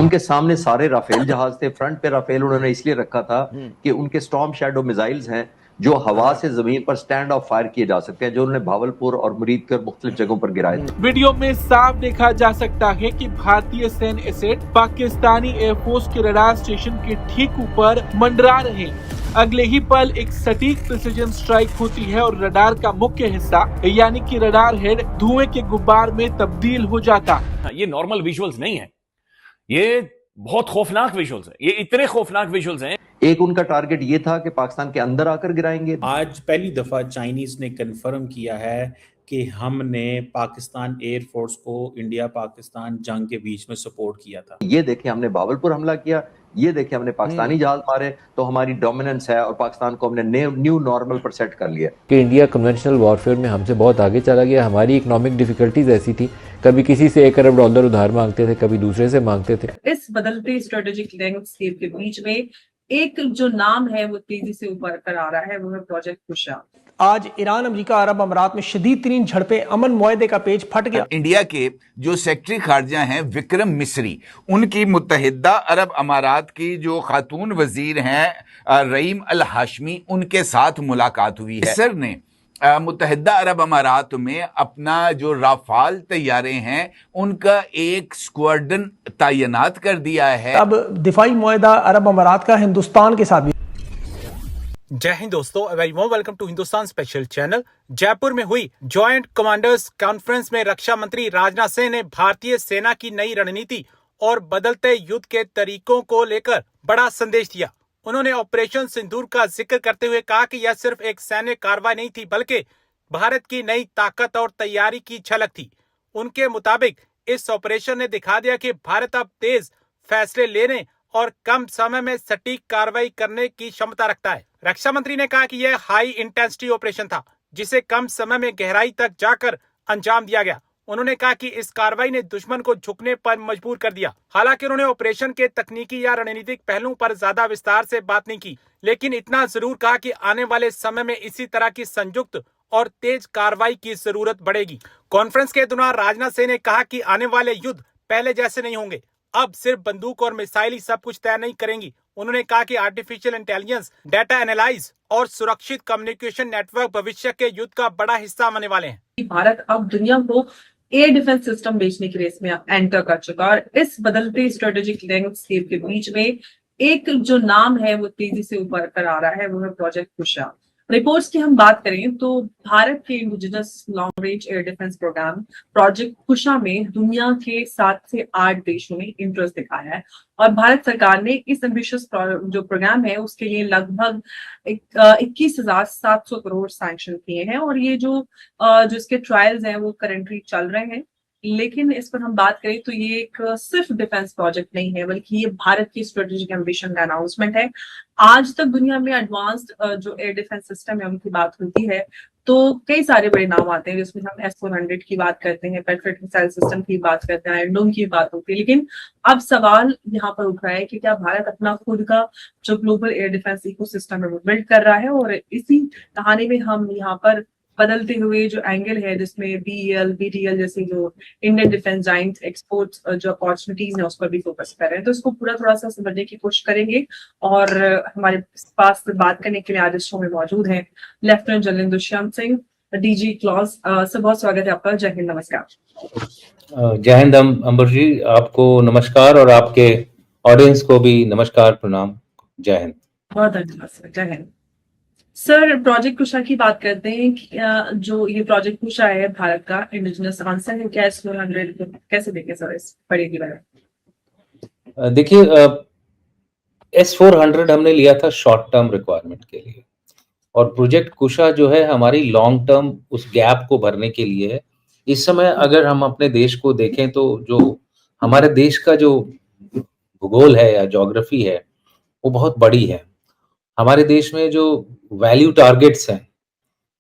उनके सामने सारे राफेल जहाज थे, फ्रंट पे राफेल उन्होंने इसलिए रखा था कि उनके स्टॉर्म शैडो मिसाइल्स हैं जो हवा से जमीन पर स्टैंड ऑफ फायर किए जा सकते हैं, जो उन्होंने भावलपुर और मुरीद कर मुख्तलिफ जगहों पर गिराए थे। वीडियो में साफ देखा जा सकता है कि भारतीय सैन्य एसेट पाकिस्तानी एयरफोर्स के रडार स्टेशन के ठीक ऊपर मंडरा रहे। अगले ही पल एक सटीक प्रिसिजन स्ट्राइक होती है और रडार का मुख्य हिस्सा यानी कि रडार हेड धुएं के गुब्बार में तब्दील हो जाता। ये नॉर्मल विजुअल्स नहीं है, ये बहुत खौफनाक विजुअल्स हैं। ये इतने खौफनाक विजुअल्स हैं। एक उनका टारगेट ये था कि पाकिस्तान के अंदर आकर गिराएंगे। आज पहली दफा चाइनीज ने कंफर्म किया है कि हमने पाकिस्तान एयरफोर्स को इंडिया पाकिस्तान जंग के बीच में सपोर्ट किया था। ये देखें हमने भावलपुर हमला किया, ये देखें हमने पाकिस्तानी जहाज मारे, तो हमारी डोमिनेंस है और पाकिस्तान को हमने न्यू नॉर्मल पर सेट कर लिया कि इंडिया कन्वेंशनल वॉरफेयर में हमसे बहुत आगे चला गया। हमारी इकोनॉमिक डिफिकल्टीज ऐसी थी, कभी किसी से $1 अरब उधार मांगते थे, कभी दूसरे से मांगते थे। इस बदलते स्ट्रेटेजिक लैंडस्केप के बीच में एक जो नाम है वो तेजी से ऊपर कर आ रहा है, वो है प्रोजेक्ट कुशा। आज ईरान, अमेरिका, अरब अमारात में शदीद तरीन झड़पें, अमन मुआहदे का पेज फट गया। इंडिया के जो सेक्रेटरी खारजा हैं विक्रम मिस्री, उनकी मुत्तहिदा अरब अमारात की जो खातून वजीर हैं रहीम अल हाशमी, उनके साथ मुलाकात हुई है। सर ने मुत्तहिदा अरब अमारात में अपना जो राफाल तैयारे हैं उनका एक स्क्वाड्रन तैनात कर दिया है। अब दिफाई मुआहदा अरब अमारात का हिंदुस्तान के साथ भी। जय हिंद दोस्तों, very warm welcome to Hindustan special channel. Jaipur में हुई जॉइंट कमांडर्स कॉन्फ्रेंस में रक्षा मंत्री राजनाथ सिंह ने भारतीय सेना की नई रणनीति और बदलते युद्ध के तरीकों को लेकर बड़ा संदेश दिया। उन्होंने ऑपरेशन सिंदूर का जिक्र करते हुए कहा कि यह सिर्फ एक सैन्य कार्रवाई नहीं थी, बल्कि भारत की नई ताकत और तैयारी की झलक थी। उनके मुताबिक इस ऑपरेशन ने दिखा दिया कि भारत अब तेज फैसले लेने और कम समय में सटीक कार्रवाई करने की क्षमता रखता है। रक्षा मंत्री ने कहा कि यह हाई इंटेंसिटी ऑपरेशन था, जिसे कम समय में गहराई तक जाकर अंजाम दिया गया। उन्होंने कहा कि इस कार्रवाई ने दुश्मन को झुकने पर मजबूर कर दिया। हालांकि उन्होंने ऑपरेशन के तकनीकी या रणनीतिक पहलुओं पर ज्यादा विस्तार से बात नहीं की, लेकिन इतना जरूर कहा कि आने वाले समय में इसी तरह की संयुक्त और तेज कार्रवाई की जरूरत बढ़ेगी। कॉन्फ्रेंस के दौरान राजनाथ सिंह ने कहा कि आने वाले युद्ध पहले जैसे नहीं होंगे। अब सिर्फ बंदूक और मिसाइल ही सब कुछ तय नहीं करेंगी। उन्होंने कहा कि आर्टिफिशियल इंटेलिजेंस, डाटा एनालाइज और सुरक्षित कम्युनिकेशन नेटवर्क भविष्य के युद्ध का बड़ा हिस्सा होने वाले हैं। भारत अब दुनिया को एयर डिफेंस सिस्टम बेचने की रेस में एंटर कर चुका और इस बदलते स्ट्रेटेजिक लैंडस्केप के बीच में एक जो नाम है वो तेजी से ऊपर कर आ रहा है, वो है प्रोजेक्ट कुशा। रिपोर्ट्स की हम बात करें तो भारत के indigenous long range air defence programme project Kusha में दुनिया के 7 से 8 देशों ने इंटरेस्ट दिखाया है और भारत सरकार ने इस एम्बिशियस जो प्रोग्राम है उसके लिए लगभग 21,700 करोड़ सैंक्शन किए हैं और ये जो इसके ट्रायल्स हैं वो करेंटली चल रहे हैं। लेकिन इस पर हम बात करें तो ये एक सिर्फ डिफेंस प्रोजेक्ट नहीं है, बल्कि ये भारत की स्ट्रेटेजिक एम्बिशन का अनाउंसमेंट है। आज तक दुनिया में एडवांस्ड जो एयर डिफेंस सिस्टम है उनकी बात होती है तो कई सारे बड़े नाम आते हैं, जिसमें हम S-400 की बात करते हैं, पेट्रियट मिसाइल सिस्टम की बात करते हैं, आयरन डोम की बात होती है। लेकिन अब सवाल यहाँ पर उठ रहा है कि क्या भारत अपना खुद का जो ग्लोबल एयर डिफेंस इकोसिस्टम है वो बिल्ड कर रहा है। और इसी कहानी में हम यहाँ पर बदलते हुए जो एंगल है जिसमें BEL, BDL जैसे जो इंडियन डिफेंस जाइंट एक्सपोर्ट्स जो अपॉर्चुनिटीज है उस पर भी फोकस कर रहे हैं, तो इसको पूरा थोड़ा सा समझने की कोशिश करेंगे। और हमारे पास बात करने के लिए आज इस शो में मौजूद हैं lieutenant general Dushyant Singh, DG clause. Sir बहुत स्वागत है आपका। जय हिंद, नमस्कार। जय हिंद अंबर जी, आपको नमस्कार और आपके ऑडियंस को भी नमस्कार, प्रणाम, जय हिंद। बहुत धन्यवाद सर, जय हिंद। सर प्रोजेक्ट कुशा की बात करते हैं कि जो ये प्रोजेक्ट कुशा है भारत का इंडिजिनस आंसर है, क्या S-400 कैसे देखें सर इस बड़े की बारे? देखिए S-400 हमने लिया था शॉर्ट टर्म रिक्वायरमेंट के लिए और प्रोजेक्ट कुशा जो है हमारी लॉन्ग टर्म उस गैप को भरने के लिए है। इस समय अगर हम अपने देश को देखें तो जो हमारे देश का जो भूगोल है या ज्योग्राफी है वो बहुत बड़ी है। हमारे देश में जो वैल्यू टारगेट्स हैं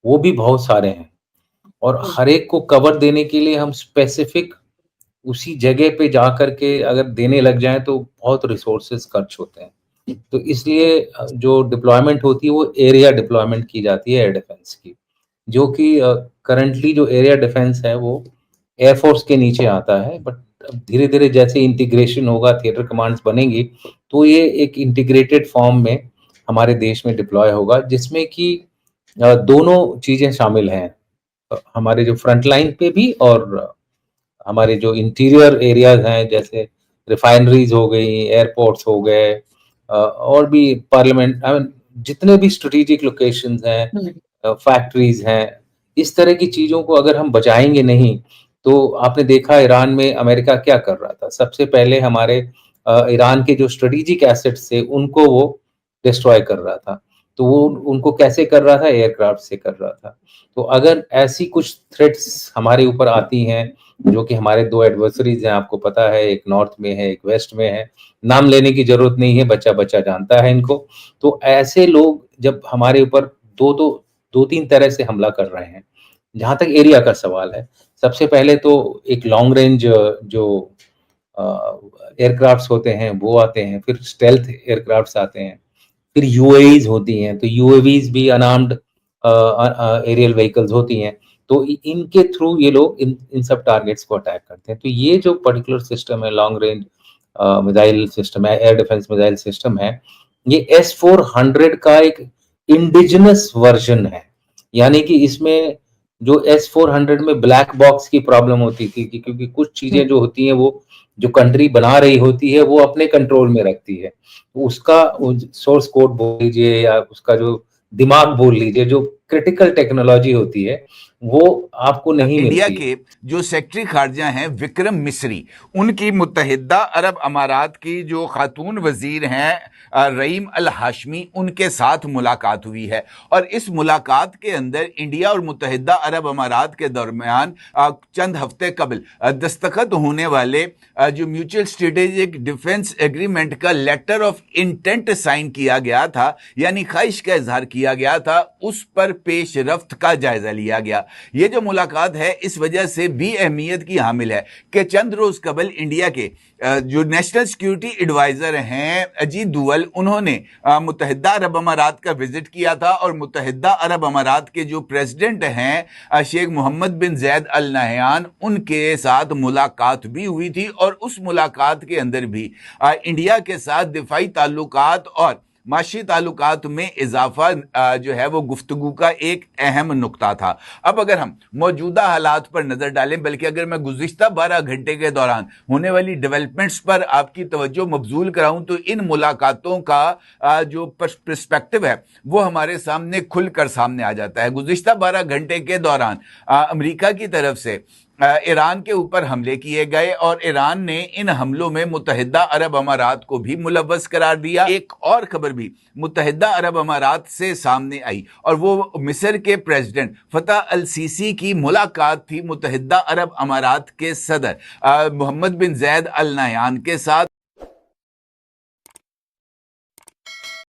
वो भी बहुत सारे हैं और हर एक को कवर देने के लिए हम स्पेसिफिक उसी जगह पे जा करके अगर देने लग जाएं तो बहुत रिसोर्सेज खर्च होते हैं। तो इसलिए जो डिप्लॉयमेंट होती है वो एरिया डिप्लॉयमेंट की जाती है एयर डिफेंस की, जो कि करंटली जो एरिया डिफेंस है वो एयरफोर्स के नीचे आता है, बट धीरे धीरे जैसे इंटीग्रेशन होगा, थिएटर कमांड्स बनेंगी, तो ये एक इंटीग्रेटेड फॉर्म में हमारे देश में डिप्लॉय होगा, जिसमें कि दोनों चीजें शामिल हैं, हमारे जो फ्रंट लाइन पे भी और हमारे जो इंटीरियर एरियाज हैं, जैसे रिफाइनरीज हो गई, एयरपोर्ट्स हो गए, और भी पार्लियामेंट, जितने भी स्ट्रेटेजिक लोकेशंस हैं, फैक्ट्रीज हैं, इस तरह की चीजों को अगर हम बचाएंगे नहीं, तो आपने देखा ईरान में अमेरिका क्या कर रहा था। सबसे पहले हमारे ईरान के जो स्ट्रेटेजिक एसेट्स थे उनको वो डिस्ट्रॉय कर रहा था। तो वो उनको कैसे कर रहा था? एयरक्राफ्ट से कर रहा था। तो अगर ऐसी कुछ थ्रेट्स हमारे ऊपर आती हैं, जो कि हमारे दो एडवर्सरीज हैं, आपको पता है, एक नॉर्थ में है, एक वेस्ट में है, नाम लेने की जरूरत नहीं है, बच्चा बच्चा जानता है इनको। तो ऐसे लोग जब हमारे ऊपर दो तीन तरह से हमला कर रहे हैं, जहां तक एरिया का सवाल है, सबसे पहले तो एक लॉन्ग रेंज जो एयरक्राफ्ट्स होते हैं वो आते हैं, फिर स्टेल्थ एयरक्राफ्ट्स आते हैं, फिर यूएवीज होती हैं। तो यूएवीज भी अनआर्म्ड एरियल व्हीकल्स होती हैं। तो इनके थ्रू ये लोग इन सब टारगेट्स को अटैक करते हैं। तो ये जो पर्टिकुलर सिस्टम है, लॉन्ग रेंज मिसाइल सिस्टम है, एयर डिफेंस मिसाइल सिस्टम है, ये S-400 का एक इंडिजिनस वर्जन है। यानी कि इसमें जो S-400 में ब्लैक बॉक्स की प्रॉब्लम होती थी, क्योंकि कुछ चीजें जो होती हैं वो जो कंट्री बना रही होती है वो अपने कंट्रोल में रखती है। तो उसका सोर्स कोड बोल लीजिए या उसका जो दिमाग बोल लीजिए, जो क्रिटिकल टेक्नोलॉजी होती है वो आपको नहीं मिलती। इंडिया के जो सेक्रेटरी खारजा हैं विक्रम मिस्री, उनकी मुत्तहिदा अरब अमारात की जो खातून वजीर हैं रहीम अल हाशमी, उनके साथ मुलाकात हुई है। और इस मुलाकात के अंदर इंडिया और मुत्तहिदा अरब अमारात के दरमियान चंद हफ्ते कबल दस्तखत होने वाले जो म्यूचुअल स्ट्रेटेजिक डिफेंस एग्रीमेंट का लेटर ऑफ इंटेंट साइन किया गया था, यानी ख्वाहिश का इजहार किया गया था, उस पर पेश रफ्त का जायजा लिया गया। ये जो मुलाकात है इस वजह से भी अहमियत की हामिल है कि चंद रोज कबल इंडिया के जो नेशनल सिक्योरिटी एडवाइजर हैं अजीत दुवल, उन्होंने मुत्तहिदा अरब अमारात का विजिट किया था और मुत्तहिदा अरब अमारात के जो प्रेसिडेंट हैं शेख मोहम्मद बिन जैद अल नहयान, उनके साथ मुलाकात भी हुई थी। और उस मुलाकात के अंदर भी इंडिया के साथ दिफाई ताल्लुकात और माशी ताल्लुकात में इजाफा जो है वो गुफ्तगू का एक अहम नुक्ता था। अब अगर हम मौजूदा हालात पर नजर डालें, बल्कि अगर मैं गुज़िश्ता 12 घंटे के दौरान होने वाली डेवलपमेंट्स पर आपकी तवज्जो मबजूल कराऊं, तो इन मुलाकातों का जो पर्सपेक्टिव है वो हमारे सामने खुलकर सामने आ जाता है। गुज़िश्ता 12 घंटे के दौरान अमेरिका की तरफ से ईरान के ऊपर हमले किए गए और ईरान ने इन हमलों में मुत्तहिदा अरब अमारात को भी मुलव्वस करार दिया। एक और खबर भी मुत्तहिदा अरब अमारात से सामने आई और वो मिस्र के प्रेसिडेंट फतह अल सीसी की मुलाकात थी मुत्तहिदा अरब अमारात के सदर मोहम्मद बिन जैद अल नहयान के साथ।